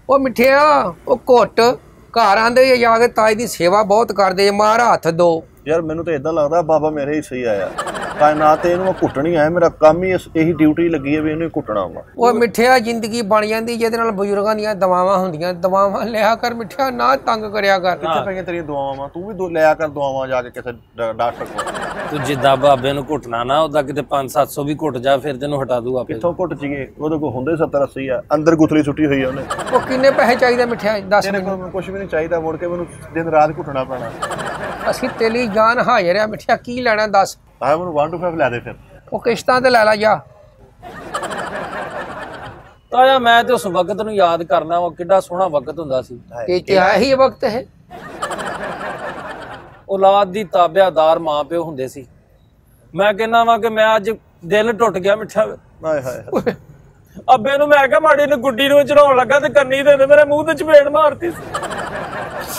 ਉਹ ਮਿੱਠਿਆ ਉਹ ਘੁੱਟ ਘਰ ਆਂਦੇ ਜਾ ਕੇ ਤਾਈ ਦੀ ਸੇਵਾ ਬਹੁਤ ਕਰਦੇ ਮਾਰਾ ਹੱਥ ਦੋ। यार मैनू तो इदा लगता बाबा मेरे ही सही आया ना तो इन्हू मैं कुट्टनी आया मेरा काम ही यही ड्यूटी लगी है भी इन्हू कुट्टना वा। ਉਹ ਮਿੱਠਿਆ ਜ਼ਿੰਦਗੀ ਬਣ ਜਾਂਦੀ ਜਿਹਦੇ ਨਾਲ ਬਜ਼ੁਰਗਾਂ ਦੀਆਂ ਦਵਾਵਾਂ ਹੁੰਦੀਆਂ ਦਵਾਵਾਂ ਲਿਆ ਕਰ ਮਿੱਠਿਆ ਨਾ ਤੰਗ ਕਰਿਆ ਕਰ। कित्थे पईयां तेरियां दुआवां वा तू भी लिया कर दुआवां जाके किसी डॉक्टर को। तू जिद्दां बाबे नूं घुटना ना उदा किते 500-700 भी घुट जा फिर तैनूं हटा दूगा। कित्थों घुट जीए ओदे कोल हुंदे 70-80 आ अंदर गुथली सुट्टी हुई है ਉਹਨੇ। ਉਹ ਕਿੰਨੇ ਪੈਸੇ ਚਾਹੀਦੇ ਮਿੱਠਿਆ ਦੱਸ ਮੈਨੂੰ ਕੁਝ ਵੀ ਨਹੀਂ ਚਾਹੀਦਾ ਮੁੜ ਕੇ ਮੈਨੂੰ ਦਿਨ ਰਾਤ ਘੁੱਟਣਾ ਪੈਣਾ। ਅਸੀਂ ਤੇਰੀ ਜਾਨ ਹਾਜ਼ਰ ਆ ਮਿੱਠਿਆ ਕੀ ਲੈਣਾ ਦੱਸ। ਆ ਮੈਨੂੰ 1 to 5 ਲੈ ਦੇ ਫਿਰ। ਉਹ ਕਿਸ਼ਤਾਂ ਤੇ ਲੈ ਲਾ ਜਾ। ਤਾਇਆ ਮੈਂ ਤੇ ਉਸ ਵਕਤ ਨੂੰ ਯਾਦ ਕਰਨਾ ਉਹ ਕਿੱਡਾ ਸੋਹਣਾ ਵਕਤ ਹੁੰਦਾ ਸੀ। ਇਹ ਕਿਆ ਹੀ ਵਕਤ ਹੈ। ਔਲਾਦ ਦੀ ਤਾਬਿਆਦਾਰ ਮਾਂ ਪਿਓ ਹੁੰਦੇ ਸੀ। ਮੈਂ ਕਹਿੰਦਾ ਵਾਂ ਕਿ ਮੈਂ ਅੱਜ ਦਿਲ ਟੁੱਟ ਗਿਆ ਮਿੱਠਾ। ਹਾਏ ਹਾਏ ਅੱਬੇ ਨੂੰ ਮੈਂ ਕਿਹਾ ਮਾੜੀ ਨੂੰ ਗੁੱਡੀ ਨੂੰ ਚੜਾਉਣ ਲੱਗਾ ਤੇ ਕੰਨੀ ਦੇ ਮੇਰੇ ਮੂੰਹ ਤੇ ਚਪੇੜ ਮਾਰਤੀ ਸੀ।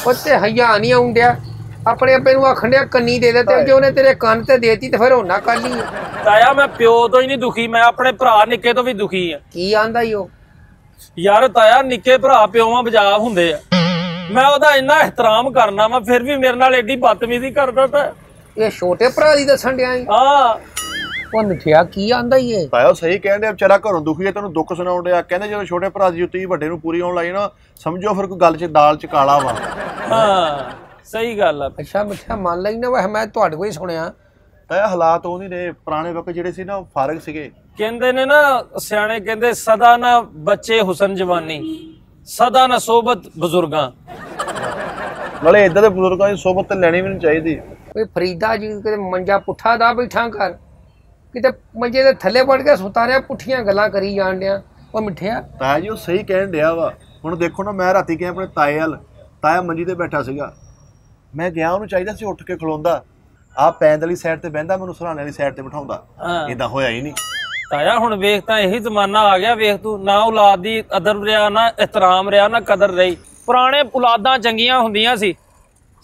ਉੱਤੇ ਹਯਾ ਨਹੀਂ ਆਉਂਦਿਆ ਆਪਣੇ ਅੱਬੇ ਨੂੰ ਆਖਣ ਡਿਆ ਕੰਨੀ ਦੇ ਦੇ ਤੇ ਜੇ ਉਹਨੇ ਤੇਰੇ ਕੰਨ ਤੇ ਦੇਤੀ ਤੇ ਫਿਰ ਹੋਣਾ ਕਰ ਲਈ। ਤਾਇਆ ਮੈਂ ਪਿਓ ਤੋਂ ਹੀ ਨਹੀਂ ਦੁਖੀ ਮੈਂ ਆਪਣੇ ਭਰਾ ਨਿੱਕੇ ਤੋਂ ਵੀ ਦੁਖੀ ਆ। ਕੀ ਆਂਦਾ ਈ ਉਹ ਯਾਰ ਤਾਇਆ ਨਿੱਕੇ ਭਰਾ ਪਿਓਾਂ ਬਜਾ ਹੁੰਦੇ ਆ ਮੈਂ ਉਹਦਾ ਇੰਨਾ ਇਹਤਰਾਮ ਕਰਨਾ ਵਾ ਫਿਰ ਵੀ ਮੇਰੇ ਨਾਲ ਐਡੀ ਬਦਤਮੀਜ਼ੀ ਕਰਦਾ ਤਾਂ ਇਹ ਛੋਟੇ ਭਰਾ ਦੀ ਦੱਸਣ ਡਿਆ ਹਾਂ। ਉਹ ਮਿੱਠਿਆ ਕੀ ਆਂਦਾ ਈ ਇਹ ਤਾਇਆ ਸਹੀ ਕਹਿੰਦੇ ਵਿਚਾਰਾ ਘਰੋਂ ਦੁਖੀ ਹੈ ਤੈਨੂੰ ਦੁੱਖ ਸੁਣਾਉਣ ਡਿਆ ਕਹਿੰਦੇ ਜਦੋਂ ਛੋਟੇ ਭਰਾ ਦੀ ਜੁੱਤੀ ਵੱਡੇ ਨੂੰ ਪੂਰੀ ਆਉਣ ਲਾਈ ਨਾ ਸਮਝੋ ਫਿਰ ਕੋਈ ਗੱਲ 'ਚ ਦਾਲ 'ਚ ਕਾਲਾ ਵਾ। ਹਾਂ ਸਹੀ ਗੱਲ ਆ। ਅੱਛਾ ਮਿੱਠਿਆ ਮੰਨ ਲਈ ਨਾ ਵੈਸੇ ਮੈਂ ਤੁਹਾਡੇ ਕੋਲ ਹੀ ਸੁਣਿਆ ਤਾਇਆ ਹਾਲਾਤ ਉਹ ਨਹੀਂ ਰਹੇ ਪੁਰਾਣੇ ਵਕਤ ਜਿਹੜੇ ਸੀ ਨਾ ਫਾਰਗ ਸੀਗੇ। ਕਹਿੰਦੇ ਨੇ ਨਾ ਸਿਆਣੇ ਕਹਿੰਦੇ ਸਦਾ ਨਾ ਬੱਚੇ ਹੁਸਨ ਜਵਾਨੀ ਸਦਾ ਨਾ ਸੋਬਤ ਬਜ਼ੁਰਗਾਂ। ਨਾਲੇ ਇਦਾਂ ਦੇ ਬਜ਼ੁਰਗਾਂ ਦੀ ਸੋਬਤ ਤੇ ਲੈਣੀ ਵੀ ਨਹੀਂ ਚਾਹੀਦੀ। ਕੋਈ ਫਰੀਦਾ ਜੀ ਕਿਤੇ ਮੰਜਾ ਪੁੱਠਾ ਦਾ ਬੈਠਾ ਕਰ ਕਿਤੇ ਮੰਜੇ ਦੇ ਥੱਲੇ ਵੜ ਕੇ ਸੁਤਾ ਰਿਹਾ ਪੁੱਠੀਆਂ ਗੱਲਾਂ ਕਰੀ ਜਾਣ ਡਿਆ। ਉਹ ਮਿੱਠਿਆ ਤਾਇਆ ਜੀ ਉਹ ਸਹੀ ਕਹਿਣ ਡਿਆ ਵਾ। ਹੁਣ ਦੇਖੋ ਨਾ ਮੈਂ ਰਾਤੀ ਗਿਆ ਆਪਣੇ ਤਾਏ ਵੱਲ ਤਾਇਆ ਮੰਜੀ ਤੇ ਬੈਠਾ ਸੀਗਾ ਮੈਂ ਗਿਆ ਉਹਨੂੰ ਚਾਹੀਦਾ ਸੀ ਉੱਠ ਕੇ ਖਲੋਂਦਾ ਆਹ ਪੈਂਦ ਵਾਲੀ ਸਾਈਡ ਤੇ ਬਹਿੰਦਾ ਮੈਨੂੰ ਸਰਾਣੇ ਵਾਲੀ ਸਾਈਡ ਤੇ ਬਿਠਾਉਂਦਾ। ਏਦਾਂ ਹੋਇਆ ਹੀ ਨਹੀਂ। ਤਾਇਆ ਹੁਣ ਵੇਖ ਤਾਂ ਇਹੀ ਜ਼ਮਾਨਾ ਆ ਗਿਆ ਵੇਖ ਤੂੰ ਨਾ ਔਲਾਦ ਦੀ ਅਦਰ ਰਿਹਾ ਨਾ ਇਹਤਰਾਮ ਰਿਹਾ ਨਾ ਕਦਰ ਰਹੀ। ਪੁਰਾਣੇ ਔਲਾਦਾਂ ਚੰਗੀਆਂ ਹੁੰਦੀਆਂ ਸੀ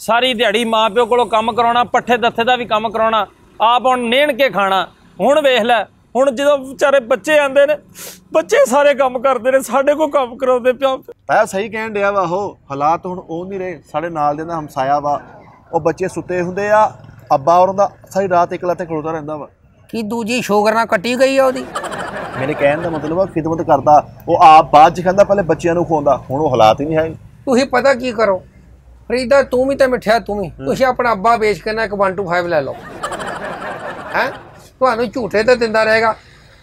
ਸਾਰੀ ਦਿਹਾੜੀ ਮਾਂ ਪਿਓ ਕੋਲੋਂ ਕੰਮ ਕਰਾਉਣਾ ਪੱਠੇ ਦੱਥੇ ਦਾ ਵੀ ਕੰਮ ਕਰਾਉਣਾ ਆਪ ਹੁਣ ਨੇਣ ਕੇ ਖਾਣਾ। ਹੁਣ ਵੇਖ ਲੈ ਹੁਣ ਜਦੋਂ ਵਿਚਾਰੇ ਬੱਚੇ ਆਂਦੇ ਨੇ ਬੱਚੇ ਸਾਰੇ ਕੰਮ ਕਰਦੇ ਨੇ ਸਾਡੇ ਕੋਲ ਕੰਮ ਕਰਾਉਂਦੇ ਪਿਓ। ਤਾਇਆ ਸਹੀ ਕਹਿਣ ਡਿਆ ਵਾ ਉਹ ਹਾਲਾਤ ਹੁਣ ਉਹ ਨਹੀਂ ਰਹੇ। ਸਾਡੇ ਨਾਲ ਦੇ ਨਾ ਹਮਸਾਇਆ ਵਾ ਉਹ ਬੱਚੇ ਸੁੱਤੇ ਹੁੰਦੇ ਆ ਅੱਬਾ ਉਹਨਾਂ ਦਾ ਸਾਰੀ ਰਾਤ ਇਕੱਲਾ ਤੇ ਖਲੋਤਾ ਰਹਿੰਦਾ ਵਾ। ਕੀ ਦੂਜੀ ਸ਼ੂਗਰ ਨਾਲ ਕੱਟੀ ਗਈ ਆ ਉਹਦੀ। ਮੇਰੇ ਕਹਿਣ ਦਾ ਮਤਲਬ ਆ ਖਿਦਮਤ ਕਰਦਾ ਉਹ ਆਪ ਬਾਅਦ 'ਚ ਖਾਂਦਾ ਪਹਿਲੇ ਬੱਚਿਆਂ ਨੂੰ ਖਵਾਉਂਦਾ ਹੁਣ ਉਹ ਹਾਲਾਤ ਹੀ ਨਹੀਂ ਹੈ। ਤੁਸੀਂ ਪਤਾ ਕੀ ਕਰੋ ਫਰੀਦਾ ਤੂੰ ਵੀ ਤੇ ਮਿੱਠਿਆ ਤੂੰ ਵੀ ਤੁਸੀਂ ਆਪਣਾ ਅੱਬਾ ਵੇਚ ਕੇ ਨਾ ਇੱਕ 1 to 5 ਲੈ ਲਓ ਹੈਂ ਤੁਹਾਨੂੰ ਝੂਠੇ ਤੇ ਦਿੰਦਾ ਰਹੇਗਾ।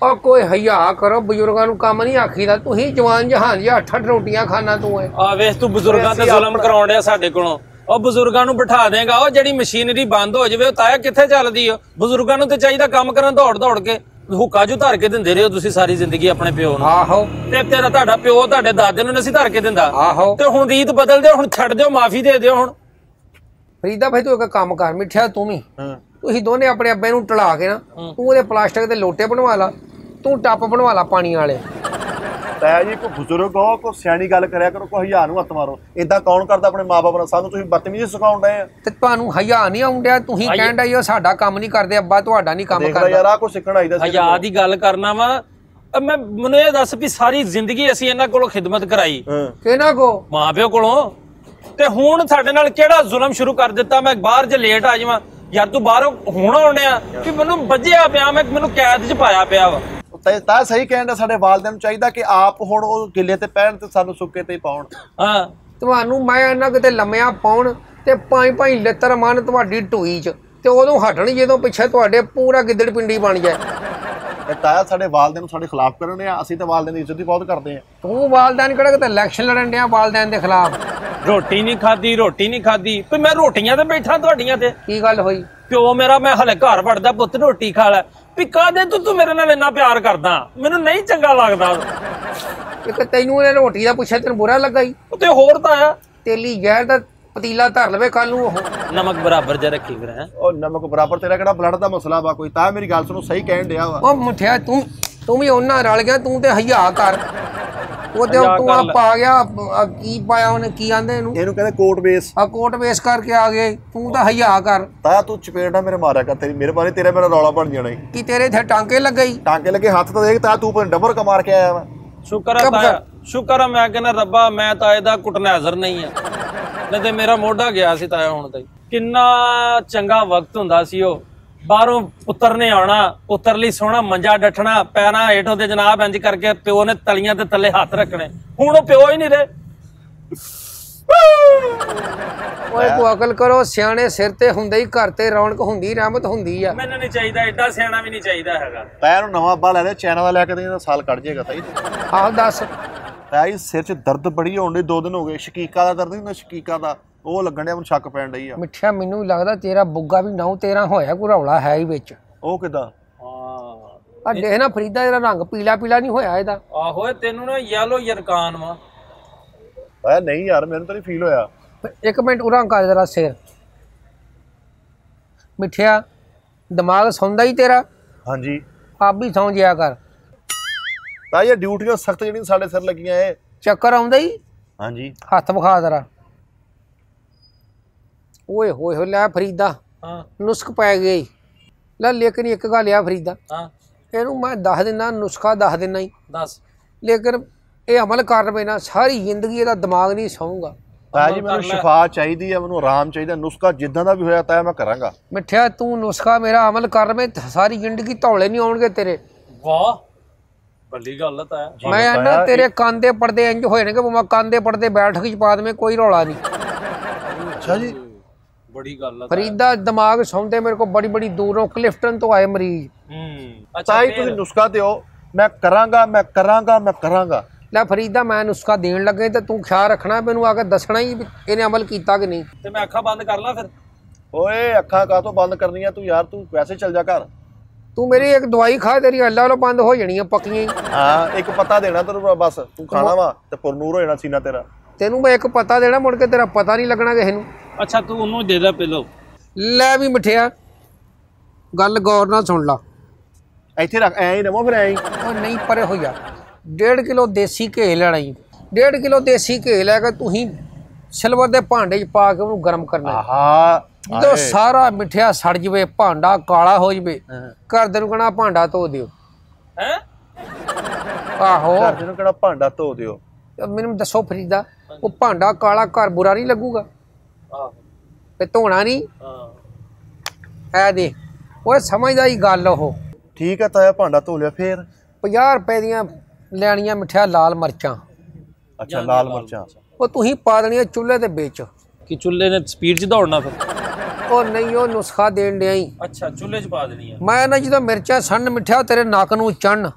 ਉਹ ਕੋਈ ਹਯਾ ਕਰੋ ਬਜ਼ੁਰਗਾਂ ਨੂੰ ਕੰਮ ਨਹੀਂ ਆਖੀਦਾ। ਤੁਸੀਂ ਜਵਾਨ ਜਹਾਨ ਜੀ 8-8 ਰੋਟੀਆਂ ਖਾਣਾ ਤੂੰ ਹੈ। ਆ ਵੇਖ ਤੂੰ ਬਜ਼ੁਰਗਾਂ ਤੇ ਜ਼ੁਲਮ ਕਰਾਉਣ ਡਿਆ ਸਾਡੇ ਕੋਲੋਂ। ਉਹ ਬਜ਼ੁਰਗਾਂ ਨੂੰ ਬਿਠਾ ਦੇਗਾ ਉਹ ਜਿਹੜੀ ਮਸ਼ੀਨਰੀ ਬੰਦ ਹੋ ਜਾਵੇ ਉਹ ਤਾਇਆ ਕਿੱਥੇ ਚੱਲਦੀ ਆ। ਬਜ਼ੁਰਗਾਂ ਨੂੰ ਤੇ ਚਾਹੀਦਾ ਕੰਮ ਕਰਨ ਦੌੜ ਕੇ ਹੁੱਕਾ ਜੂ ਧਰ ਕੇ ਦਿੰਦੇ ਰਹੇ ਹੋ ਤੁਸੀਂ ਸਾਰੀ ਜ਼ਿੰਦਗੀ ਆਪਣੇ ਪਿਓ ਨੂੰ। ਆਹੋ ਤੇ ਤੇਰਾ ਤੁਹਾਡਾ ਪਿਓ ਤੁਹਾਡੇ ਦਾਦੇ ਨੂੰ ਨਹੀਂ ਧਰ ਕੇ ਦਿੰਦਾ। ਆਹੋ ਤੇ ਹੁਣ ਰੀਤ ਬਦਲ ਦਿਓ ਹੁਣ ਛੱਡ ਦਿਓ ਮਾਫੀ ਦੇ ਦਿਓ ਹੁਣ। ਫਰੀਦਾ ਭਾਈ ਤੂੰ ਇੱਕ ਕੰਮ ਕਰ ਮਿੱਠਿਆ ਤੂੰ ਵੀ ਤੁਸੀਂ ਦੋਨੇ ਆਪਣੇ ਅੱਬੇ ਨੂੰ ਟਲਾ ਕੇ ਨਾ ਤੂੰ ਉਹਦੇ ਪਲਾਸਟਿਕ ਦੇ ਲੋਟੇ ਬਣਵਾ ਲਾ ਤੂੰ ਟੱਪ ਬਣਵਾ ਲਾ ਪਾਣੀ ਵਾਲੇ। ਤਾਇਆ ਜੀ ਕੋਈ ਬਜ਼ੁਰਗ ਹੋ ਕੋਈ ਸਿਆਣੀ ਗੱਲ ਕਰਿਆ ਕਰੋ ਕੋਈ ਹਯਾ ਨੂੰ ਹੱਥ ਮਾਰੋ। ਏਦਾਂ ਕੌਣ ਕਰਦਾ ਆਪਣੇ ਮਾਂ-ਬਾਪ ਨਾਲ। ਸਾਨੂੰ ਤੁਸੀਂ ਬਦਤਮੀਜ਼ੀ ਸਿਖਾਉਣ ਡਏ ਆ ਤੇ ਤੁਹਾਨੂੰ ਹਯਾ ਨਹੀਂ ਆਉਂਦਿਆ ਤੁਸੀਂ ਕਹਿਣ ਡਏ ਹੋ ਸਾਡਾ ਕੰਮ ਨਹੀਂ ਕਰਦੇ ਅੱਬਾ ਤੁਹਾਡਾ ਨਹੀਂ ਕੰਮ ਕਰਦਾ। ਯਾਰ ਆ ਕੁਛ ਸਿੱਖਣ ਆਈਦਾ ਸੀ। ਹਯਾ ਦੀ ਗੱਲ ਕਰਨਾ ਵਾ ਮੈਂ ਮੈਨੂੰ ਇਹ ਦੱਸ ਵੀ ਸਾਰੀ ਜ਼ਿੰਦਗੀ ਅਸੀਂ ਇਹਨਾਂ ਕੋਲੋਂ ਖਿਦਮਤ ਕਰਾਈ ਕਿਹਨਾਂ ਕੋ ਮਾਂ ਪਿਓ ਕੋਲੋਂ ਤੇ ਹੁਣ ਸਾਡੇ ਨਾਲ ਕਿਹੜਾ ਜ਼ੁਲਮ ਸ਼ੁਰੂ ਕਰ ਦਿੱਤਾ। ਮੈਂ ਬਾਹਰ ਜੇ ਲੇਟ ਆ ਜਾਵਾਂ ਯਾਰ ਤੂੰ ਬਾਹਰੋਂ ਹੁਣ ਆਉਣਿਆ ਕਿ ਮੈਨੂੰ ਵੱਜਿਆ ਪਿਆ ਮੈਨੂੰ ਕੈਦ 'ਚ ਪਾਇਆ ਪਿਆ ਵਾ। ਤਾਂ ਸਹੀ ਕਹਿਣ ਦਾ ਸਾਡੇ ਵਾਲਿਆਂ ਨੂੰ ਚਾਹੀਦਾ ਕਿ ਆਪ ਹੁਣ ਉਹ ਗਿੱਲੇ ਤੇ ਪਹਿਣ ਤੇ ਸਾਨੂੰ ਸੁੱਕੇ ਤੇ ਪਾਉਣ। ਹਾਂ ਤੁਹਾਨੂੰ ਮੈਂ ਇਹਨਾਂ ਕਿਤੇ ਲੰਮਿਆਂ ਪਾਉਣ ਤੇ 5-5 ਲਿੱਤਰ ਮਨ ਤੁਹਾਡੀ ਢੋਈ 'ਚ ਤੇ ਉਦੋਂ ਹਟਣ ਜਦੋਂ ਪਿੱਛੇ ਤੁਹਾਡੇ ਪੂਰਾ ਗਿੱਦੜ ਪਿੰਡੀ ਬਣ ਜਾਏ। ਤਾਇਆ ਸਾਡੇ ਵਾਲਿਆਂ ਨੂੰ ਸਾਡੇ ਖਿਲਾਫ ਕਰਨ ਆ ਅਸੀਂ ਤਾਂ ਵਾਲਿਆਂ ਦੀ ਇੱਜ਼ਤ ਹੀ ਬਹੁਤ ਕਰਦੇ ਆ। ਤੂੰ ਵਾਲਦਾਨ ਕਿਹੜਾ ਕਿਤੇ ਇਲੈਕਸ਼ਨ ਲੜਨ ਡਿਆ ਵਾਲਦਾਨ ਦੇ ਖਿਲਾਫ। ਰੋਟੀ ਨਹੀਂ ਖਾਦੀ ਤੇ ਮੈਂ ਰੋਟੀਆਂ ਤੇ ਬੈਠਾ ਤੁਹਾਡੀਆਂ ਤੇ। ਕੀ ਗੱਲ ਹੋਈ ਪਿਓ ਮੇਰਾ ਮੈਂ ਹਲੇ ਘਰ ਵੜਦਾ ਪੁੱਤ ਰੋਟੀ ਖਾ ਲੈ ਵੀ ਕਾਹਦੇ ਤੂੰ ਮੇਰੇ ਨਾਲ ਇੰਨਾ ਪਿਆਰ ਕਰਦਾ ਮੈਨੂੰ ਨਹੀਂ ਚੰਗਾ ਲੱਗਦਾ। ਇੱਕ ਤੈਨੂੰ ਇਹ ਰੋਟੀ ਦਾ ਪੁੱਛਿਆ ਤੈਨੂੰ ਬੁਰਾ ਲੱਗਾ ਹੀ ਤੇ ਹੋਰ ਤਾਂ ਆ ਤੇਲੀ ਜ਼ਹਿਰ ਦਾ ਪਤੀਲਾ ਧਰ ਲਵੇ ਕੱਲ ਨੂੰ ਉਹ ਨਮਕ ਬਰਾਬਰ ਜਿਹਾ ਰੱਖੀ ਫਿਰ ਹੈ। ਉਹ ਨਮਕ ਬਰਾਬਰ ਤੇਰਾ ਕਿਹੜਾ ਬਲੱਡ ਦਾ ਮਸਲਾ ਵਾ ਕੋਈ। ਤਾਂ ਮੇਰੀ ਗੱਲ ਸੁਣੋ ਸਹੀ ਕਹਿਣ ਡਿਆ ਵਾ। ਉਹ ਮੁੱਠਿਆ ਤੂੰ ਵੀ ਉਹਨਾਂ ਰਲ ਗਿਆ ਤੂੰ ਤੇ ਹਯਾ ਕਰ। ਉਹ ਤੇ ਤੂੰ ਆ ਪਾ ਗਿਆ ਕੀ ਪਾਇਆ ਉਹਨੇ ਕੀ ਆਂਦੇ ਇਹਨੂੰ ਕਹਿੰਦੇ ਕੋਟ ਬੇਸ ਆ ਕੋਟ ਬੇਸ ਕਰਕੇ ਆ ਗਏ ਤੂੰ ਤਾਂ ਹਯਾ ਕਰ। ਤਾਇਆ ਤੂੰ ਚਪੇੜ ਨਾ ਮੇਰੇ ਮਾਰਿਆ ਕਰ ਤੇਰੀ ਮਿਹਰਬਾਨੀ ਤੇਰਾ ਮੇਰਾ ਰੌਲਾ ਬਣ ਜਾਣਾ ਕੀ ਤੇਰੇ ਇੱਥੇ ਟਾਂਕੇ ਲੱਗੇ ਟਾਂਕੇ ਲੱਗੇ ਹੱਥ ਤਾਂ ਦੇਖ ਤਾਇਆ ਤੂੰ ਡਬਰ ਕਮਾਰ ਕੇ ਆਇਆ ਵਾ। ਸ਼ੁਕਰ ਸ਼ੁਕਰ ਆ ਮੈਂ ਕਹਿੰਦਾ ਰੱਬਾ ਮੈਂ ਤਾਏ ਦਾ ਕੁਟਨੈਜ਼ਰ ਨਹੀਂ ਆ, ਨਹੀਂ ਤੇ ਮੇਰਾ ਮੋਢਾ ਗਿਆ ਸੀ ਤਾਇਆ ਹੁਣ ਤਾਈ। ਕਿੰਨਾ ਚੰਗਾ ਵਕਤ ਹੁੰਦਾ ਸੀ ਉਹ, ਬਾਹਰੋਂ ਪੁੱਤਰ ਨੇ ਆਉਣਾ, ਪੁੱਤਰ ਲਈ ਸੋਹਣਾ ਮੰਜਾ ਡੱਠਣਾ, ਪੈਰਾਂ ਹੇਠੋਂ ਦੇ ਜਨਾਬ ਇੰਜ ਕਰਕੇ ਪਿਓ ਨੇ ਤਲੀਆਂ ਤੇ ਥੱਲੇ ਹੱਥ ਰੱਖਣੇ। ਹੁਣ ਉਹ ਪਿਓ ਹੀ ਨਹੀਂ ਰਹੇ। ਓਏ ਕੋ ਅਕਲ ਕਰੋ, ਸਿਆਣੇ ਸਿਰ ਤੇ ਹੁੰਦੇ ਹੀ ਘਰ ਤੇ ਰੌਣਕ ਹੁੰਦੀ, ਰਹਿਮਤ ਹੁੰਦੀ ਆ। ਮੈਨੂੰ ਨਹੀਂ ਚਾਹੀਦਾ, ਐਡਾ ਸਿਆਣਾ ਵੀ ਨਹੀਂ ਚਾਹੀਦਾ ਹੈਗਾ। ਤਾਇਆ ਨੂੰ ਨਵਾਂ ਅੱਬਾ ਲੈ ਲਿਆ, ਚਾਈਨਾ ਦਾ ਲੈ ਕੇ ਦੇ, ਸਾਲ ਕੱਢ ਜਾਏਗਾ ਤਾਈ। ਆਹ ਦੱਸ ਤਾਇਆ ਜੀ ਸਿਰ 'ਚ ਦਰਦ ਬੜੀ ਹੋਣ ਡਈ, 2 ਦਿਨ ਹੋ ਗਏ। ਸ਼ਕੀਕਾ ਦਾ ਦਰਦ ਨਹੀਂ ਹੁੰਦਾ, ਸ਼ਕੀਕਾ ਦਾ, ਉਹ ਲੱਗਣ ਡਿਆ, ਮੈਨੂੰ ਸ਼ੱਕ ਪੈਣ ਡਈ ਆ। ਮਿੱਠਿਆ ਮੈਨੂੰ ਲੱਗਦਾ ਤੇਰਾ ਬੁੱਗਾ ਵੀ 9-13 ਹੋਇਆ, ਕੋਈ ਰੌਲਾ ਹੈ ਹੀ ਵਿੱਚ। ਉਹ ਕਿੱਦਾਂ? ਆ ਦੇਖ ਨਾ ਫਰੀਦਾ, ਇਹਦਾ ਰੰਗ ਪੀਲਾ ਪੀਲਾ ਨਹੀਂ ਹੋਇਆ ਇਹਦਾ। ਆਹੋ ਤੈਨੂੰ ਨਾ ਯੈਲੋ ਯਰਕਾਨ ਵਾ। ਤਾਇਆ ਨਹੀਂ ਯਾਰ, ਮੈਨੂੰ ਤਾਂ ਨਹੀਂ ਫੀਲ ਹੋਇਆ। ਇੱਕ ਮਿੰਟ ਉਰਾਂ ਕਰ ਜਰਾ ਸਿਰ। ਮਿੱਠਿਆ ਦਿਮਾਗ ਸੌਂਦਾ ਹੀ ਤੇਰਾ? ਹਾਂਜੀ ਆਪ ਵੀ ਸੌਂ ਜਿਆ ਕਰ। ਤਾਇਆ ਡਿਊਟੀਆਂ ਸਖਤ ਜਿਹੜੀਆਂ ਸਾਡੇ ਸਿਰ ਲੱਗੀਆਂ ਏ। ਚੱਕਰ ਆਉਂਦਾ ਹੀ? ਹਾਂਜੀ ਹੱਥ ਵਿਖਾ ਜਰਾ। ਓਏ ਹੋਏ ਹੋ ਲੈ ਫਰੀਦਾ, ਹਾਂ ਨੁਸਖ ਪੈ ਗਈ। ਲੈ ਲੇਕਿਨ ਇੱਕ ਗੱਲ ਆ ਫਰੀਦਾ, ਹਾਂ ਇਹਨੂੰ ਮੈਂ ਦੱਸ ਦਿੰਦਾ, ਨੁਸਖਾ ਦੱਸ ਦਿੰਦਾ ਹੀ, ਦੱਸ। ਲੇਕਿਨ ਇਹ ਅਮਲ ਕਰ ਪਏ ਨਾ ਸਾਰੀ ਜ਼ਿੰਦਗੀ ਇਹਦਾ ਦਿਮਾਗ ਨਹੀਂ ਸੌਂਗਾ। ਤਾਇਆ ਜੀ ਮੈਨੂੰ ਸ਼ਿਫਾ ਚਾਹੀਦੀ ਆ, ਮੈਨੂੰ ਆਰਾਮ ਚਾਹੀਦਾ। ਨੁਸਖਾ ਜਿੱਦਾਂ ਦਾ ਵੀ ਹੋਇਆ ਤਾਇਆ ਮੈਂ ਕਰਾਂਗਾ। ਮਿੱਠਿਆ ਤੂੰ ਨੁਸਖਾ ਮੇਰਾ ਅਮਲ ਕਰ ਪਏ, ਸਾਰੀ ਜ਼ਿੰਦਗੀ ਧੌਲੇ ਨਹੀਂ ਆਉਣਗੇ ਤੇਰੇ। ਵਾਹ ਬੱਲੀ ਗੱਲ ਤਾਂ ਹੈ। ਮੈਂ ਨਾ ਤੇਰੇ ਕੰਨ ਦੇ ਪਰਦੇ ਇੰਜ ਹੋਏ ਨੇ ਕਿ ਮੈਂ ਕੰਨ ਦੇ ਪਰਦੇ ਬੈਠਕ ਚ ਪਾ ਦੇਵੇਂ, ਕੋਈ ਰੌਲਾ ਨਹੀਂ। ਅੱਛਾ ਜੀ ਬੜੀ ਗੱਲ ਆ ਫਰੀਦਾ ਦਿਮਾਗ ਸੌਂਦੇ ਮੇਰੇ ਕੋਲ ਬੜੀ ਬੜੀ ਦੂਰੋਂ ਕਲਿਫਟਨ ਤੋਂ ਆਏ ਮਰੀਜ਼। ਅੱਛਾ ਤਾਇਆ ਤੁਸੀਂ ਨੁਸਖਾ ਦਿਓ, ਮੈਂ ਕਰਾਂਗਾ, ਮੈਂ ਕਰਾਂਗਾ, ਮੈਂ ਕਰਾਂਗਾ। ਲੈ ਫਰੀਦਾ ਮੈਂ ਨੁਸਖਾ ਦੇਣ ਲੱਗੇ ਤੇ ਤੂੰ ਖਿਆਲ ਰੱਖਣਾ, ਮੈਨੂੰ ਆ ਕੇ ਦੱਸਣਾ ਹੀ ਵੀ ਇਹਨੇ ਅਮਲ ਕੀਤਾ ਕਿ ਨਹੀਂ। ਤੇ ਮੈਂ ਅੱਖਾਂ ਬੰਦ ਕਰ ਲਾਂ ਫਿਰ? ਓਏ ਅੱਖਾਂ ਕਾਹਤੋਂ ਬੰਦ ਕਰਨੀਆਂ ਤੂੰ ਯਾਰ, ਤੂੰ ਵੈਸੇ ਚੱਲ ਜਾ ਘਰ। ਤੂੰ ਮੇਰੀ ਇੱਕ ਦਵਾਈ ਖਾ, ਤੇਰੀ ਅੱਲਾ ਵੱਲੋਂ ਬੰਦ ਹੋ ਜਾਣੀਆਂ ਪੱਕੀਆਂ ਹੀ। ਹਾਂ ਇੱਕ ਪਤਾ ਦੇਣਾ ਤੈਨੂੰ ਬਸ, ਤੂੰ ਖਾਣਾ ਵਾ ਤੇ ਪੁਰਨੂਰ ਹੋ ਜਾਣਾ ਸੀਨਾ ਤੇਰਾ। ਤੈਨੂੰ ਮੈਂ ਇੱਕ ਪਤਾ ਦੇਣਾ, ਮੁੜ ਕੇ ਤੇਰਾ ਪਤਾ ਨਹੀਂ ਲੱਗਣਾ ਕਿਸੇ ਨੂੰ। ਅੱਛਾ ਤੂੰ ਉਹਨੂੰ ਦੇ ਦੇ ਪਹਿਲੋਂ। ਲੈ ਵੀ ਮਿੱਠਿਆ ਗੱਲ ਗੌਰ ਨਾਲ ਸੁਣ ਲਾ। ਇੱਥੇ ਰੱਖ, ਐਂ ਹੀ ਰਵੋ ਫਿਰ, ਐਂ ਹੀ। ਉਹ ਨਹੀਂ ਪਰੇ ਹੋ ਜਾ। 1.5 ਕਿਲੋ ਦੇਸੀ ਘੇ ਲੈਣਾ ਹੀ। 1.5 ਕਿਲੋ ਦੇਸੀ ਘੇ ਲੈ ਕੇ ਤੁਸੀਂ ਸਿਲਵਰ ਦੇ ਭਾਂਡੇ 'ਚ ਪਾ ਕੇ ਉਹਨੂੰ ਗਰਮ ਕਰਨਾ। ਆਹਾ ਜਦੋਂ ਸਾਰਾ ਮਿੱਠਿਆ ਸੜ ਜਵੇ, ਭਾਂਡਾ ਕਾਲਾ ਹੋ ਜਵੇ, ਘਰਦੇ ਨੂੰ ਕਹਣਾ ਭਾਂਡਾ ਧੋ ਦਿਓ। ਹੈ ਆਹੋ ਘਰ ਨੂੰ ਕਿਹੜਾ ਭਾਂਡਾ ਧੋ ਦਿਓ। ਮੈਨੂੰ ਦੱਸੋ ਫਰੀਦਾ, ਉਹ ਭਾਂਡਾ ਕਾਲਾ ਘਰ ਬੁਰਾ ਨਹੀਂ ਲੱਗੂਗਾ? ਆਹੋ ਤੇ ਧੋਣਾ ਨਹੀਂ? ਹਾਂ ਐ ਦੇ ਓਏ ਸਮਝਦਾ ਹੀ ਗੱਲ। ਉਹ ਠੀਕ ਹੈ ਤਾਇਆ, ਭਾਂਡਾ ਧੋ ਲਿਆ। ਫੇਰ 50 ਰੁਪਏ ਦੀਆਂ ਲੈਣੀਆਂ ਮਿੱਠਿਆ ਲਾਲ ਮਿਰਚਾਂ। ਅੱਛਾ ਲਾਲ ਮਿਰਚਾਂ। ਉਹ ਤੁਸੀਂ ਪਾ ਦੇਣੀਆਂ ਚੁੱਲ੍ਹੇ ਦੇ ਵਿੱਚ। ਕਿ ਚੁੱਲ੍ਹੇ ਨੇ ਸਪੀਡ 'ਚ ਦੌੜਨਾ ਫਿਰ? ਉਹ ਨਹੀਂ, ਉਹ ਨੁਸਖਾ ਦੇਣ ਡਿਆ ਹੀ। ਅੱਛਾ ਚੁੱਲ੍ਹੇ 'ਚ ਪਾ ਦੇਣੀ ਆ। ਮੈਂ ਨਾ ਜਦੋਂ ਮਿਰਚਾਂ ਸਣ ਮਿੱਠਿਆ ਤੇਰੇ ਨੱਕ ਨੂੰ ਚੜਨ,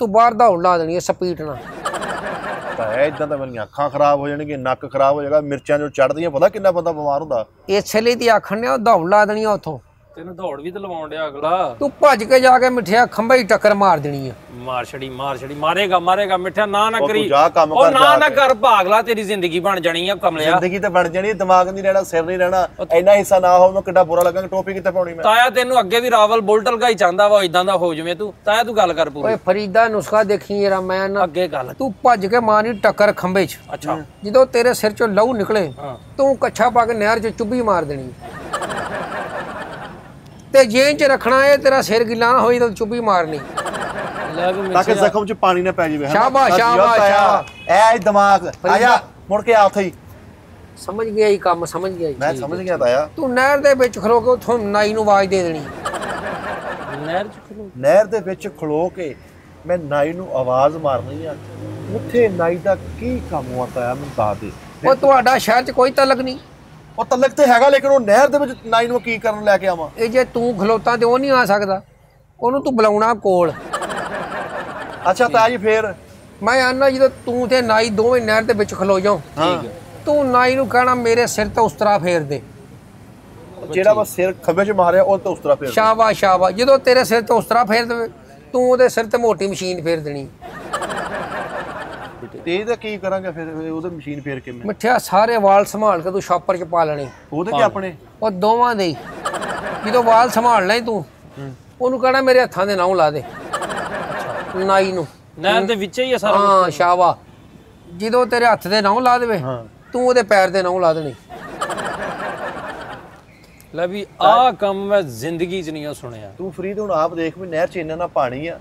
ਤੂੰ ਬਾਹਰ ਦੌੜ ਲਾ ਦੇਣੀ ਹੈ ਸਪੀਡ ਨਾਲ। ਤਾਇਆ ਇਦਾਂ ਤਾਂ ਮੇਰੀਆਂ ਅੱਖਾਂ ਖਰਾਬ ਹੋ ਜਾਣਗੀਆਂ, ਨੱਕ ਖਰਾਬ ਹੋ ਜਾਏਗਾ। ਮਿਰਚਾਂ ਜੋ ਚੜਦੀਆਂ ਪਤਾ ਕਿੰਨਾ ਬੰਦਾ ਬਿਮਾਰ ਹੁੰਦਾ। ਇਸੇ ਲਈ ਤੇ ਆਖਣ ਨੇ ਉਹ ਦੌੜ ਲਾ ਦੇਣੀ ਆ ਉੱਥੋਂ। ਤੈਨੂੰ ਦੌੜ ਵੀ ਤੇ ਲਵਾਉਣ ਡਿਆ ਅਗਲਾ। ਤੂੰ ਭੱਜ ਕੇ ਜਾ ਕੇ ਮਿੱਠਿਆ ਖੰਭੇ ਹੀ ਟੱਕਰ ਮਾਰ ਦੇਣੀ ਆ। ਮਾਰ ਛੜੀ ਮਾਰੇਗਾ ਮਿੱਠਾ ਨਾ ਕਰੀ। ਜਾ ਕੰਮ ਉਹ ਕਰ ਨਾ ਕਰ ਭਾਗਲਾ, ਤੇਰੀ ਜ਼ਿੰਦਗੀ ਬਣ ਜਾਣੀ ਆ ਕਮਲਿਆ। ਜ਼ਿੰਦਗੀ ਤੇ ਬਣ ਜਾਣੀ, ਦਿਮਾਗ ਨਹੀਂ ਰਹਿਣਾ, ਸਿਰ ਨਹੀਂ ਰਹਿਣਾ। ਇੰਨਾ ਹਿੱਸਾ ਨਾ ਹੋ ਮੈਂ ਕਿੱਡਾ ਬੁਰਾ ਲੱਗਾਂਗਾ। ਟੋਪੀ ਕਿੱਥੇ ਪਾਉਣੀ ਮੈਂ? ਤਾਇਆ ਤੈਨੂੰ ਅੱਗੇ ਵੀ ਰਾਵਲ ਬੁਲਟਲ ਗਾ ਹੀ ਚਾਹੁੰਦਾ ਵਾ, ਇਦਾਂ ਦਾ ਹੋ ਜਵੇਂ ਤੂੰ। ਤਾਇਆ ਤੂੰ ਗੱਲ ਕਰ ਪੂਰੀ। ਓਏ ਫਰੀਦਾ ਨੁਸਖਾ ਦੇਖੀ ਜਰਾ, ਮੈਂ ਨਾ ਅੱਗੇ ਗੱਲ। ਤੂੰ ਭੱਜ ਕੇ ਮਾਰੀ ਟੱਕਰ ਖੰਭੇ 'ਚ। ਅੱਛਾ ਜਦੋਂ ਤੇਰੇ ਸਿਰ 'ਚੋਂ ਲਹੂ ਨਿਕਲੇ, ਹਾਂ ਤੂੰ ਕੱਛਾ ਪਾ ਕੇ ਨਹਿਰ 'ਚ ਚੁੱਭੀ ਮਾਰ ਦੇਣੀ। ਤੇ ਜੇਨ 'ਚ ਰੱਖਣਾ, ਇਹ ਤੇਰਾ ਸਿਰ ਗਿੱਲਾ ਨਾ ਹੋਈ ਤਾਂ ਚੁੱਭੀ ਮਾਰਨੀ। ਲੈ ਵੀ ਤਾਂ ਕਿ ਜ਼ਖਮ 'ਚ ਪਾਣੀ ਨਾ ਪੈ ਜਾਵੇ। ਸ਼ਾਬਾਸ਼ ਸ਼ਾਬਾਸ਼। ਐ ਦਿਮਾਗ ਆ ਜਾ, ਮੁੜ ਕੇ ਆ ਉੱਥੇ ਹੀ। ਸਮਝ ਗਿਆ ਹੀ ਕੰਮ, ਸਮਝ ਗਿਆ ਹੀ। ਮੈਂ ਸਮਝ ਗਿਆ ਤਾਇਆ। ਤੂੰ ਨਹਿਰ ਦੇ ਵਿੱਚ ਖਲੋ ਕੇ ਉੱਥੋਂ ਨਾਈ ਨੂੰ ਆਵਾਜ਼ ਦੇ ਦੇਣੀ। ਨਹਿਰ 'ਚ ਖਲੋ? ਨਹਿਰ ਦੇ ਵਿੱਚ ਖਲੋ ਕੇ ਮੈਂ ਨਾਈ ਨੂੰ ਆਵਾਜ਼ ਮਾਰਨੀ ਆ। ਉੱਥੇ ਨਾਈ ਦਾ ਕੀ ਕੰਮ ਆਉਂਦਾ ਆ, ਮੈਨੂੰ ਦੱਸ ਦੇ। ਉਹ ਤੁਹਾਡਾ ਸ਼ਹਿਰ 'ਚ ਕੋਈ ਤਲਕ ਨਹੀਂ? ਉਹ ਤਲਕ ਤੇ ਹੈਗਾ, ਲੇਕਿਨ ਉਹ ਨਹਿਰ ਦੇ ਵਿੱਚ ਨਾਈ ਨੂੰ ਕੀ ਕਰਨ ਲੈ ਕੇ ਆਵਾਂ? ਇਹ ਜੇ ਤੂੰ ਖਲੋਤਾ ਤੇ ਉਹ ਨਹੀਂ ਆ ਸਕਦਾ, ਉਹਨੂੰ ਤੂੰ ਬੁਲਾਉਣਾ ਕੋਲ। ਅੱਛਾ ਤਾਇਆ ਜੀ ਫੇਰ? ਮੈਂ ਆਨਾ ਜਦੋਂ ਤੂੰ ਤੇ ਨਾਈ ਦੋਵੇਂ ਨਹਿਰ ਦੇ ਵਿੱਚ ਖਲੋ ਜਾਓ, ਠੀਕ ਹੈ, ਤੂੰ ਨਾਈ ਨੂੰ ਕਹਿਣਾ ਮੇਰੇ ਸਿਰ ਤੇ ਉਸ ਤਰ੍ਹਾਂ ਫੇਰ ਦੇ। ਜਿਹੜਾ ਵਾ ਸਿਰ ਖੱਬੇ 'ਚ ਮਾਰਿਆ ਉਹ ਤੇ ਉਸ ਤਰ੍ਹਾਂ ਫੇਰ ਦੇ। ਸ਼ਾਬਾਸ਼ ਸ਼ਾਬਾਸ਼। ਜਦੋਂ ਤੇਰੇ ਸਿਰ ਤੇ ਉਸ ਤਰ੍ਹਾਂ ਫੇਰ ਦੇਵੇ, ਤੂੰ ਉਹਦੇ ਸਿਰ ਤੇ ਮੋਟੀ ਮਸ਼ੀਨ ਫੇਰ ਦੇਣੀ। ਤੇ ਇਹਦਾ ਕੀ ਕਰਾਂਗੇ ਫਿਰ? ਉਹਦੇ ਮਸ਼ੀਨ ਫੇਰ ਕੇ ਮੈਂ ਮਿੱਠਿਆ ਸਾਰੇ ਵਾਲ ਸੰਭਾਲ ਕੇ ਤੂੰ ਸ਼ਾਪਰ 'ਚ ਪਾ ਲੈਣੇ। ਉਹਦੇ ਕਿ ਆਪਣੇ? ਉਹ ਦੋਵਾਂ ਦੇ ਹੀ। ਜਦੋਂ ਵਾਲ ਸੰਭਾਲਣਾ ਹੀ ਤੂੰ, ਉਹਨੂੰ ਕਹਿਣਾ ਮੇਰੇ ਹੱਥਾਂ ਦੇ ਨਾਮ ਲਾ ਦੇ ਨਾਈ ਨੂੰ। ਨਹਿਰ ਦੇ ਵਿੱਚ ਹੀ ਆ ਸਾਰਾ? ਹਾਂ ਸ਼ਾਬਾਸ਼। ਜਦੋਂ ਤੇਰੇ ਹੱਥ ਦੇ ਨਾਮ ਲਾ ਦੇਵੇ, ਤੂੰ ਉਹਦੇ ਪੈਰ ਦੇ ਨਾਮ ਲਾ ਦੇਣੀ। ਲੈ ਵੀ ਆਹ ਕੰਮ ਮੈਂ ਜ਼ਿੰਦਗੀ 'ਚ ਨਹੀਂ ਸੁਣਿਆ। ਤੂੰ ਫਰੀਦ ਹੁਣ ਆਪ ਦੇਖ ਵੀ ਨਹਿਰ 'ਚ ਇੰਨਾ ਨਾ ਪਾਣੀ ਆ,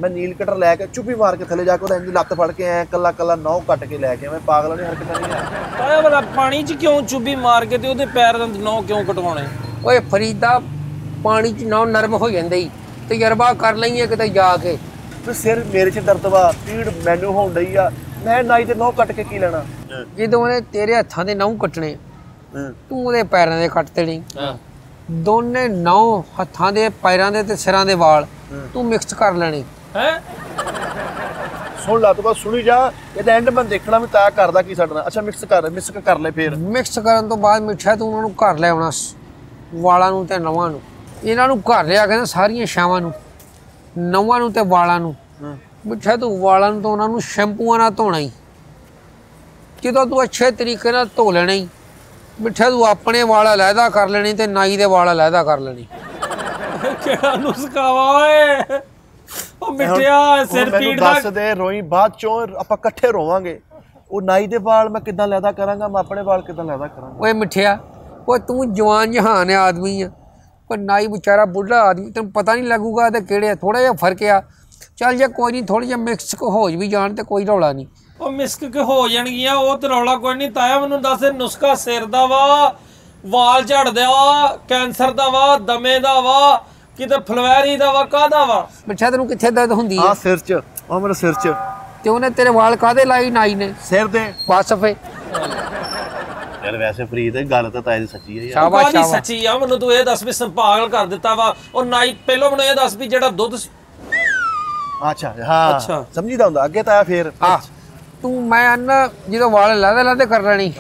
ਮੈਂ ਨੀਲ ਕਟਰ ਲੈ ਕੇ ਚੁੱਪੀ ਮਾਰ ਕੇ ਥੱਲੇ ਜਾ ਕੇ ਉਹਦਾ ਇੰਜ ਲੱਤ ਫੜ ਕੇ ਐ ਕੱਲਾ ਕੱਲਾ ਨੌ ਕੱਟ ਕੇ ਲੈ ਕੇ ਮੈਂ ਪਾਗਲਾਂ ਦੀ ਹਰਕਤਾਂ ਨਹੀਂ ਆ। ਤਾਇਆ ਬੜਾ ਪਾਣੀ 'ਚ ਕਿਉਂ ਚੁੱਭੀ ਮਾਰ ਕੇ ਤੇ ਉਹਦੇ ਪੈਰ ਦੇ ਨੌ ਕਿਉਂ ਕਟਵਾਉਣੇ? ਓਏ ਫਰੀਦਾ ਪਾਣੀ 'ਚ ਨੌ ਨਰਮ ਹੋ ਜਾਂਦੇ ਹੀ, ਤਜਰਬਾ ਕਰ ਲਈਏ ਕਿਤੇ ਜਾ ਕੇ। ਤੇ ਸਿਰ ਮੇਰੇ 'ਚ ਦਰਦ ਵਾ, ਪੀੜ ਮੈਨੂੰ ਹੋਣ ਡਈ ਆ, ਮੈਂ ਨਾਈ ਤੇ ਨੌ ਕੱਟ ਕੇ ਕੀ ਲੈਣਾ? ਜਦੋਂ ਉਹਨੇ ਤੇਰੇ ਹੱਥਾਂ ਦੇ ਨਹੁੰ ਕੱਟਣੇ, ਤੂੰ ਉਹਦੇ ਪੈਰਾਂ ਦੇ ਕੱਟ ਦੇਣੀ। ਦੋਨੇ ਨਹੁੰ ਹੱਥਾਂ ਦੇ, ਪੈਰਾਂ ਦੇ ਤੇ ਸਿਰਾਂ ਦੇ ਵਾਲ ਤੂੰ ਮਿਕਸ ਕਰ ਲੈਣੇ। ਹੈ ਸੁਣ ਲਾ ਤੂੰ ਬਸ ਸੁਣੀ ਜਾ, ਇਹਦਾ ਐਂਡ ਮੈਂ ਦੇਖਣਾ ਵੀ ਤਾਇਆ ਕਰਦਾ ਕੀ ਸਾਡੇ ਨਾਲ। ਅੱਛਾ ਮਿਕਸ ਕਰ ਲੈ ਫੇਰ। ਮਿਕਸ ਕਰਨ ਤੋਂ ਬਾਅਦ ਮਿੱਠਾ ਤੂੰ ਉਹਨਾਂ ਨੂੰ ਘਰ ਲੈ ਆਉਣਾ, ਵਾਲਾਂ ਨੂੰ ਤੇ ਨਵਾਂ ਨੂੰ। ਇਹਨਾਂ ਨੂੰ ਘਰ ਲਿਆ ਕੇ ਨਾ ਸਾਰੀਆਂ ਛਾਵਾਂ ਨੂੰ, ਨਵਾਂ ਨੂੰ ਤੇ ਵਾਲਾਂ ਨੂੰ। ਮਿੱਠਾ ਤੂੰ ਵਾਲਾਂ ਨੂੰ ਤਾਂ ਉਹਨਾਂ ਨੂੰ ਸ਼ੈਂਪੂਆਂ ਨਾਲ ਧੋਣਾ ਹੀ। ਜਦੋਂ ਤੂੰ ਅੱਛੇ ਤਰੀਕੇ ਨਾਲ ਧੋ ਲੈਣਾ ਹੀ, ਮਿੱਠਾ ਤੂੰ ਆਪਣੇ ਵਾਲ ਅਲੱਗਾ ਕਰ ਲੈਣੀ ਤੇ ਨਾਈ ਦੇ ਵਾਲ ਅਲੱਗਾ ਕਰ ਲੈਣੀ। ਕਿਹੜਾ ਨੁਸਖਾ ਵਾ ਓਏ? ਉਹ ਮਿੱਠਿਆ ਸਿਰ ਪੀੜ ਦਾ ਦੱਸ ਦੇ ਰੋਈ, ਬਾਅਦ ਚੋਂ ਆਪਾਂ ਇਕੱਠੇ ਰੋਵਾਂਗੇ। ਉਹ ਨਾਈ ਦੇ ਵਾਲ ਮੈਂ ਕਿੱਦਾਂ ਲੈਦਾ ਕਰਾਂਗਾ, ਮੈਂ ਆਪਣੇ ਵਾਲ ਕਿੱਦਾਂ ਲੈਦਾ ਕਰਾਂਗਾ? ਓਏ ਮਿੱਠਿਆ, ਓਏ ਤੂੰ ਜਵਾਨ ਜਹਾਨ ਆਦਮੀ ਆ, ਪਰ ਨਾਈ ਵਿਚਾਰਾ ਬੁੱਢਾ ਆਦਮੀ, ਤੈਨੂੰ ਪਤਾ ਨਹੀਂ ਲੱਗੂਗਾ ਤੇ ਕਿਹੜੇ ਥੋੜਾ ਜਿਹਾ ਫਰਕ ਆ। ਚੱਲ ਜੇ ਕੋਈ ਨਹੀਂ, ਥੋੜਾ ਜਿਹਾ ਮਿਕਸ ਹੋ ਵੀ ਜਾਣ ਤੇ ਕੋਈ ਰੌਲਾ ਨਹੀਂ। ਉਹ ਮਿਸਕ ਕੇ ਹੋ ਜਾਣਗੀਆਂ, ਉਹ ਤੇ ਰੌਲਾ ਕੋਈ ਨਹੀਂ। ਤਾਇਆ ਮੈਨੂੰ ਦੱਸ, ਨੁਸਖਾ ਸਿਰ ਦਾ ਵਾ, ਵਾਲ ਝੜਦੇ ਵਾ, ਕੈਂਸਰ ਦਾ ਵਾ, ਦਮੇ ਦਾ ਵਾ, ਕਿਤੇ ਫਲਵੈਰੀ ਦਾ ਵਾ, ਕਾਹਦਾ ਵਾ? ਮਿੱਠਾ ਤੈਨੂੰ ਕਿੱਥੇ ਦਰਦ ਹੁੰਦੀ ਆ ਹੈ? ਸਿਰ 'ਚ, ਉਹ ਮੇਰੇ ਸਿਰ 'ਚ। ਤੇ ਉਹਨੇ ਤੇਰੇ ਵਾਲ ਕਾਹਦੇ ਲਾਈ ਨਾਈ ਨੇ? ਸਿਰ ਦੇ ਬਸ ਫੇ ਯਾਰ। ਵੈਸੇ ਫਰੀਦ ਗੱਲ ਤਾਂ ਤਾਏ ਦੀ ਸੱਚੀ ਹੈ ਯਾਰ। ਸ਼ਾਬਾਸ਼ ਕਾਹਦੀ ਸ਼ਾਬਾਸ਼। ਸੱਚੀ ਆ? ਮੈਨੂੰ ਤੂੰ ਇਹ ਦੱਸ ਵੀ ਪਾਗਲ ਕਰ ਦਿੱਤਾ ਵਾ। ਉਹ ਨਾਈ ਪਹਿਲਾਂ ਮੈਨੂੰ ਇਹ ਦੱਸ ਵੀ ਜਿਹੜਾ ਦੁੱਧ ਅੱਛਾ ਹਾਂ, ਅੱਛਾ। ਸਮਝੀਦਾ ਹੁੰਦਾ ਅੱਗੇ ਤਾਇਆ ਫੇਰ। ਆ ਤੂੰ ਮੈਂ ਅੰਨਾ ਜਦੋਂ ਵਾਲ ਲਾਦੇ ਕਰ ਲੈਣੀ,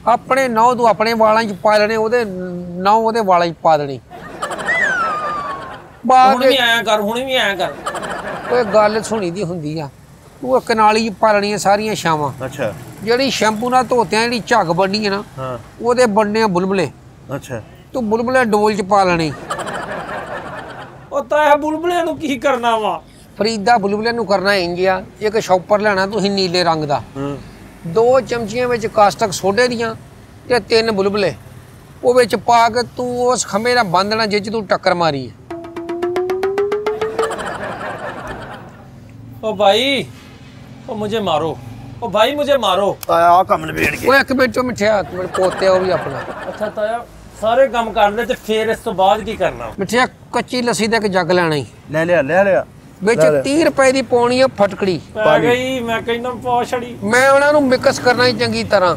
ਆਪਣੇ ਨੌ ਤੂੰ ਆਪਣੇ ਵਾਲਾਂ 'ਚ ਪਾ ਲੈਣੇ, ਉਹਦੇ ਨੌ ਉਹਦੇ ਵਾਲਾਂ 'ਚ ਪਾ ਦੇਣੀ। ਹੁਣ ਵੀ ਆਇਆ ਕਰ, ਹੁਣ ਵੀ ਆਇਆ ਕਰ। ਕੋਈ ਗੱਲ ਸੁਣੀ ਦੀ ਹੁੰਦੀ ਆ, ਤੂੰ ਇੱਕ ਨਾਲ ਹੀ ਪਾ ਲੈਣੀਆਂ ਸਾਰੀਆਂ ਛਾਵਾਂ। ਅੱਛਾ। ਜਿਹੜੀ ਸ਼ੈਂਪੂ ਨਾਲ ਧੋਤਿਆਂ ਜਿਹੜੀ ਝੱਗ ਬਣਨੀ ਹੈ ਨਾ, ਉਹਦੇ ਬਣਨੇ ਆ ਬੁਲਬੁਲੇ। ਅੱਛਾ। ਤੂੰ ਬੁਲਬੁਲੇ ਡੋਲ 'ਚ ਪਾ ਲੈਣੀ। ਉਹ ਤਾਇਆ ਬੁਲਬੁਲਿਆਂ ਨੂੰ ਕੀ ਕਰਨਾ ਵਾ? ਫਰੀਦਾ ਬੁਲਬੁਲੇ ਨੂੰ ਕਰਨਾ ਇੰਜ ਆ, ਇੱਕ ਸ਼ੌਪਰ ਲੈਣਾ ਤੁਸੀਂ ਨੀਲੇ ਰੰਗ ਦਾ, 2 ਚਮਚੀਆਂ ਵਿੱਚ ਕਾਸਟਕ ਸੋਡੇ ਦੀਆਂ ਤੇ 3 ਬੁਲਬੁਲੇ ਉਹ ਵਿੱਚ ਪਾ ਕੇ ਤੂੰ ਉਸ ਖੰਭੇ ਨਾਲ ਬੰਨ੍ਹਣਾ ਜਿੱਚ ਤੂੰ ਟੱਕਰ ਮਾਰੀ ਹੈ। ओ भाई, ओ मुझे मारो, ओ भाई मुझे मारो। ਤਾਇਆ ਆ ਕੰਮ ਨਿਬੇੜ ਕੇ। ਉਹ ਇੱਕ ਮਿੰਟ ਮਿੱਠਿਆ, ਇੱਕ ਮਿੰਟ ਪੋਤੇ ਉਹ ਵੀ ਆਪਣਾ। अच्छा ताया सारे काम कर ले ते फिर इस तो बाद की करना? ਮਿੱਠਿਆ ਕੱਚੀ ਲੱਸੀ ਦਾ ਇੱਕ ਜੱਗ ਲੈਣਾ ਹੀ, ਲੈ ਲਿਆ ਵਿੱਚ 30 ਰੁਪਏ ਦੀ ਪਾਉਣੀ ਆ ਫਟਕੜੀ। पै गई, मैं कहना पा छड़ी। ਮੈਂ ਉਹਨਾਂ ਨੂੰ ਮਿਕਸ ਕਰਨਾ ਹੀ ਚੰਗੀ ਤਰ੍ਹਾਂ।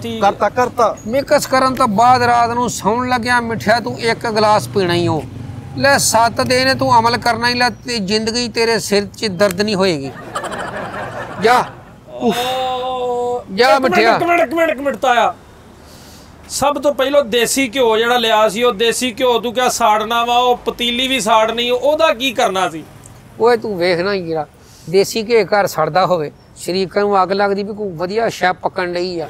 ठीक ਕਰਤਾ। ਮਿਕਸ ਕਰਨ ਤੋਂ ਬਾਅਦ ਰਾਤ ਨੂੰ ਸੌਣ ਲੱਗਿਆ ਮਿੱਠਿਆ ਤੂੰ ਇੱਕ ਗਲਾਸ ਪੀਣਾ ਹੀ ਹੋ। ਲੈ 7 ਦਿਨ ਤੂੰ ਅਮਲ ਕਰਨਾ ਹੀ, ਲੈ ਤੇ ਜ਼ਿੰਦਗੀ ਤੇਰੇ ਸਿਰ 'ਚ ਦਰਦ ਨਹੀਂ ਹੋਏਗੀ। ਜਾ ਜਾ ਮਿੱਠਿਆ। ਇੱਕ ਮਿੰਟ ਤਾਇਆ, ਸਭ ਤੋਂ ਪਹਿਲਾਂ ਦੇਸੀ ਘਿਓ ਜਿਹੜਾ ਲਿਆ ਸੀ, ਉਹ ਦੇਸੀ ਘਿਓ ਤੂੰ ਕਿਹਾ ਸਾੜਨਾ ਵਾ, ਉਹ ਪਤੀਲੀ ਵੀ ਸਾੜਨੀ, ਉਹਦਾ ਕੀ ਕਰਨਾ ਸੀ? ਓਏ ਤੂੰ ਵੇਖਣਾ ਹੀ ਜਿਹੜਾ ਦੇਸੀ ਘੇ ਘਰ ਸੜਦਾ ਹੋਵੇ, ਸ਼ਰੀਕਾਂ ਨੂੰ ਅੱਗ ਲੱਗਦੀ ਵੀ ਕੋਈ ਵਧੀਆ ਸ਼ੈ ਪੱਕਣ ਲਈ ਆ।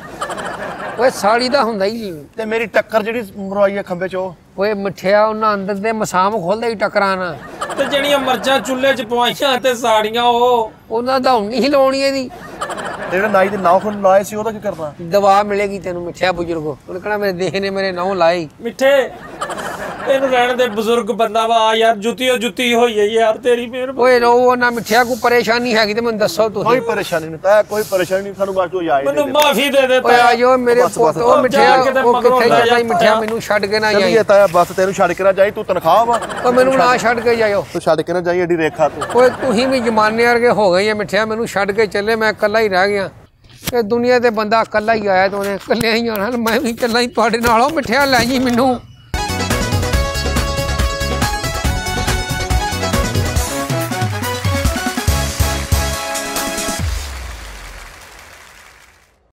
ਓਏ ਸਾੜੀ ਦਾ ਹੁੰਦਾ ਹੀ। ਤੇ ਮੇਰੀ ਟੱਕਰ ਜਿਹੜੀ ਮਰਵਾਈ ਆ ਖੰਬੇ 'ਚ, ਉਹ ਓਏ ਮਿੱਠਿਆ ਉਹਨਾਂ ਅੰਦਰ ਦੇ ਮਸਾਮ ਖੋਲਦੇ ਹੀ ਟੱਕਰਾਂ ਨਾਲ। ਤੇ ਜਿਹੜੀਆਂ ਮਰਚਾਂ ਚੁੱਲ੍ਹੇ 'ਚ ਪਵਾਈਆਂ ਤੇ ਸਾੜੀਆਂ, ਉਹਨਾਂ ਦਾ ਹੁਣ ਨਹੀਂ ਲਾਉਣੀ ਇਹਦੀ। ਤੇ ਜਿਹੜਾ ਨਾਈ ਦੇ ਨਾਉ ਖੁੱਲ ਲਾਏ ਸੀ, ਉਹਦਾ ਕੀ ਕਰਨਾ? ਦਵਾ ਮਿਲੇਗੀ ਤੈਨੂੰ ਮਿੱਠਿਆ ਬਜ਼ੁਰਗੋ। ਉਹਨੇ ਕਹਿਣਾ ਮੇਰੇ ਦੇਹ ਨੇ ਮੇਰੇ ਨਹੁੰ ਲਾਏ। ਮਿੱਠੇ ਇਹਨੂੰ ਰਹਿਣ ਦੇ, ਬਜ਼ੁਰਗ ਬੰਦਾ ਵਾ ਯਾਰ, ਜੁੱਤੀ ਹੋਈ ਹੈ ਯਾਰ, ਤੇਰੀ ਮਿਹਰਬਾਨੀ। ਓਏ ਰੋ ਨਾ ਮਿੱਠਿਆ, ਕੋਈ ਪਰੇਸ਼ਾਨੀ ਹੈਗੀ ਤੇ ਮੈਨੂੰ ਦੱਸੋ ਤੁਸੀਂ। ਕੋਈ ਪਰੇਸ਼ਾਨੀ ਨਹੀਂ ਤਾਇਆ, ਕੋਈ ਪਰੇਸ਼ਾਨੀ ਨਹੀਂ, ਸਾਨੂੰ ਬਸ ਤੂੰ ਜਾਏ ਮੈਨੂੰ ਮਾਫੀ ਦੇ ਦੇ ਓਏ ਆ ਜਾਓ ਮੇਰੇ ਪੁੱਤ। ਉਹ ਮਿੱਠਿਆ ਉਹ ਕਿੱਥੇ ਮਗਰੋਂ ਜਾਈ ਮਿੱਠਿਆ, ਮੈਨੂੰ ਛੱਡ ਕੇ ਨਾ ਜਾਈ। ਚੱਲੀਏ ਤਾਇਆ, ਬਸ ਤੈਨੂੰ ਛੱਡ ਕੇ ਨਾ ਜਾਈ, ਤੂੰ ਤਨਖਾਹ ਵਾ। ਓ ਮੈਨੂੰ ਨਾ ਛੱਡ ਕੇ ਜਾਇਓ। ਤੂੰ ਛੱਡ ਕੇ ਨਾ ਜਾਈ ਐਡੀ ਰੇਖਾ ਤੂੰ। ਓਏ ਤੁਸੀਂ ਵੀ ਜ਼ਮਾਨੇ ਵਰਗੇ ਹੋ ਗਏ ਆ ਮਿੱਠਿਆ, ਮੈਨੂੰ ਛੱਡ ਕੇ ਚੱਲੇ, ਮੈਂ ਇਕੱਲਾ ਹੀ ਰਹਿ ਗਿਆ। ਇਹ ਦੁਨੀਆ ਤੇ ਬੰਦਾ ਇਕੱਲਾ ਹੀ ਆਇਆ ਤੇ ਉਹਨੇ ਇਕੱਲਿਆਂ ਹੀ ਆਉਣਾ, ਮੈਂ ਵੀ ਇਕੱਲਾ ਹੀ ਤੁਹਾਡੇ ਨਾਲ। ਉਹ ਮਿੱਠਿਆ ਲੈ ਜੀ ਮੈਨੂੰ।